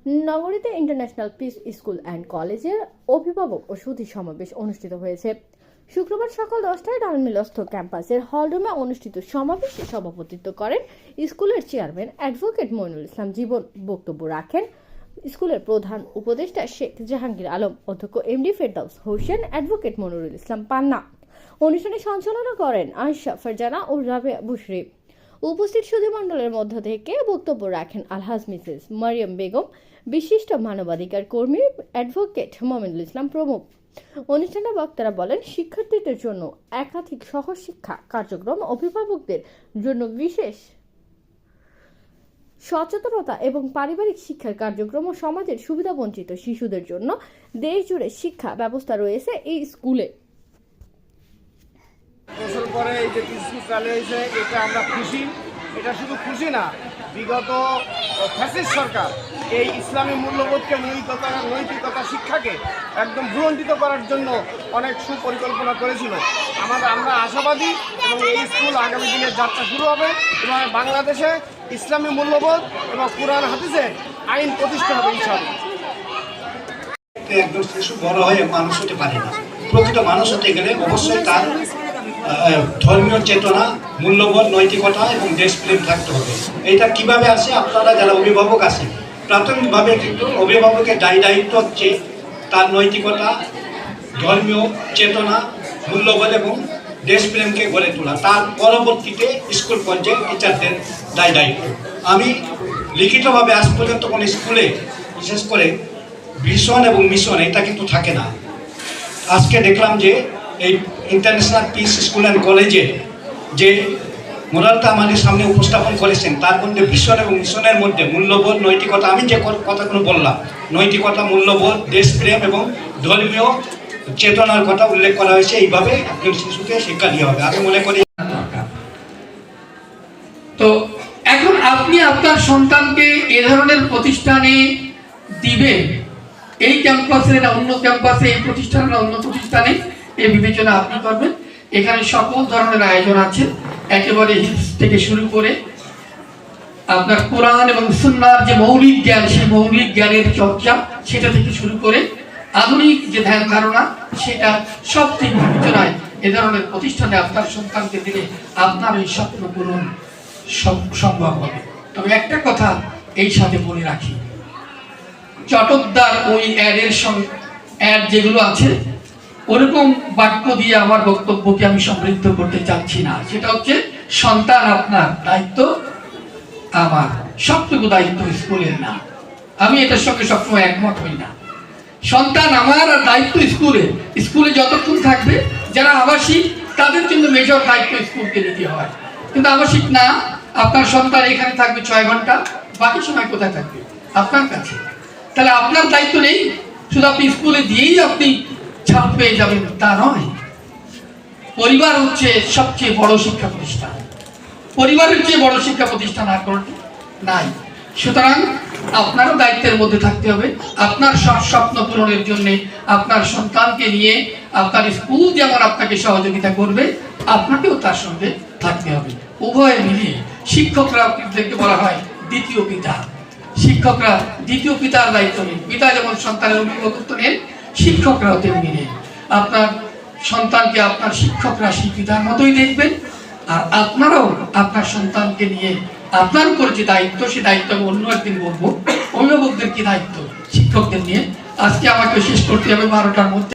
নগরীতে international piece school and কলেজের অভিভাবক ও সুধী সমাবেশ অনুষ্ঠিত হয়েছে। শুক্রবার সকাল 10টায় ডালমিলস্থ ক্যাম্পাসের হলরুমে অনুষ্ঠিত সমাবেশে সভাপতিত্ব করেন স্কুলের চেয়ারম্যান অ্যাডভোকেট মইনুল ইসলাম জীবন। বক্তব্য রাখেন স্কুলের প্রধান উপদেষ্টা শেখ জাহাঙ্গীর আলম, অধ্যক্ষ এমডি ফেরদাউস হোসেন, অ্যাডভোকেট মনিরুল ইসলাম পান্না। অনুষ্ঠানে সঞ্চালনা করেন আয়েশা ফারজানা ও রাবেয়া বুশরি। উপস্থিত সুধীমণ্ডলের মধ্য থেকে বক্তব্য রাখেন আলহাজ মিসেস মারিয়াম বেগম, বিশিষ্ট মানবাধিকার কর্মী অ্যাডভোকেট মমিনুল ইসলাম প্রমুখ। অনুষ্ঠানে বক্তারা বলেন, শিক্ষার্থীদের জন্য একাধিক সহশিক্ষা কার্যক্রম, অভিভাবকদের জন্য বিশেষ সচেতনতা এবং পারিবারিক শিক্ষার কার্যক্রম ও সমাজের সুবিধাবঞ্চিত শিশুদের জন্য দেশ জুড়ে শিক্ষা ব্যবস্থা রয়েছে এই স্কুলে। বছর পরে এই যে স্কুল চালু হয়েছে, এটা আমরা খুশি। এটা শুধু খুশি না, বিগত ফ্যাসিস্ট সরকার এই ইসলামী মূল্যবোধকে, নৈতিকতা শিক্ষাকে একদম ভুলণ্ঠিত করার জন্য অনেক সুপরিকল্পনা করেছিল। আমরা আশাবাদী এবং এই স্কুল আগামী দিনে যাত্রা শুরু হবে এবং বাংলাদেশে ইসলামী মূল্যবোধ এবং কুরআন হাদিসের আইন প্রতিষ্ঠা হবে ইনশাআল্লাহ। একজন শিশু বড় হয়ে মানুষ হতে পারে না। প্রকৃত মানুষ হতে গেলে অবশ্যই তার ধর্মীয় চেতনা, মূল্যবোধ, নৈতিকতা এবং দেশপ্রেম থাকতে হবে। এটা কিভাবে আসে? আপনারা যারা অভিভাবক আছেন, প্রাথমিকভাবে কিন্তু অভিভাবকের দায়িত্ব হচ্ছে তার নৈতিকতা, ধর্মীয় চেতনা, মূল্যবোধ এবং দেশপ্রেমকে গড়ে তোলা। তার পরবর্তীতে স্কুল পর্যায়ে টিচারদের দায়িত্ব। আমি লিখিতভাবে আজ পর্যন্ত কোনো স্কুলে বিশেষ করে ভিশন এবং মিশন এটা কিন্তু থাকে না। আজকে দেখলাম যে এই ইন্টারন্যাশনাল পিস স্কুল অ্যান্ড কলেজে যে মোরালটা আমাদের সামনে উপস্থাপন করেছেন, তার মধ্যে ভিশন এবং মিশনের মধ্যে মূল্যবোধ, নৈতিকতা, আমি যে কথাগুলো বললাম, নৈতিকতা, মূল্যবোধ, দেশপ্রেম এবং ধর্মীয় চেতনার কথা উল্লেখ করা হয়েছে। এইভাবে একজন শিশুকে শিক্ষা দেওয়া হবে আমি মনে করি। তো এখন আপনি আপনার সন্তানকে এ ধরনের প্রতিষ্ঠানে দিবেন, এই ক্যাম্পাসে না অন্য ক্যাম্পাসে, এই প্রতিষ্ঠানে না অন্য প্রতিষ্ঠানে, এই বিবেচনা আপনি করবেন। এখানে সকল ধরনের আয়োজন আছে, একেবারে হিফজ থেকে শুরু করে আপনার কোরআন এবং সুন্নাহর যে মৌলিক জ্ঞান, সেই মৌলিক জ্ঞানের চর্চা, সেটা থেকে শুরু করে আধুনিক যে ধ্যান ধারণা, সেটা সব দিক বিবেচনায় এ ধরনের প্রতিষ্ঠানে আপনার সন্তানকে দিলে আপনার এই স্বপ্ন পূরণ সম্ভব হবে। তবে একটা কথা এই সাথে বলে রাখি, চটকদার ওই অ্যাড যেগুলো আছে, ওরকম বাক্য দিয়ে আমার বক্তব্যকে আমি সমৃদ্ধ করতে চাচ্ছি না। সেটা হচ্ছে সন্তান আপনার, দায়িত্ব আমার, সবটুকু দায়িত্ব স্কুলের না। আমি এটার সঙ্গে সবসময় একমত হই না। সন্তান আমার আর দায়িত্ব স্কুলের। স্কুলে যতক্ষণ থাকবে, যারা আবাসিক তাদের জন্য মেজর দায়িত্ব স্কুলকে নিতে হয়। কিন্তু আবাসিক না, আপনার সন্তান এখানে থাকবে 6 ঘন্টা, বাকি সময় কোথায় থাকবে? আপনার কাছে। তাহলে আপনার দায়িত্ব নেই, শুধু আপনি স্কুলে দিয়েই আপনি ছাড় পেয়ে যাবেন তা নয়। পরিবার হচ্ছে সবচেয়ে বড় শিক্ষা প্রতিষ্ঠান। পরিবারের চেয়ে বড় শিক্ষা প্রতিষ্ঠান আর কোনো নাই। সুতরাং আপনারও দায়িত্বের মধ্যে থাকতে হবে। আপনার সব স্বপ্ন পূরণের জন্য আপনার সন্তানকে নিয়ে আপনার স্কুল যেমন আপনাকে সহযোগিতা করবে, আপনাকেও তার সঙ্গে থাকতে হবে। উভয়ে মিলিয়ে শিক্ষকরা বলা হয় দ্বিতীয় পিতা। শিক্ষকরা দ্বিতীয় পিতার দায়িত্ব নেন। পিতা যেমন সন্তানের অভিভাবকত্ব নেন, শিক্ষকরাও তেমনি নেন। আপনার সন্তানকে আপনার শিক্ষকরা সেই পিতার মতোই দেখবেন, আর আপনারাও আপনার সন্তানকে নিয়ে আপনার উপর যে দায়িত্ব, সে দায়িত্ব আমি অন্য একদিন বলবো। অভিভাবকদের কি দায়িত্ব শিক্ষকদের নিয়ে। আজকে আমাকে শেষ করতে হবে 12টার মধ্যে।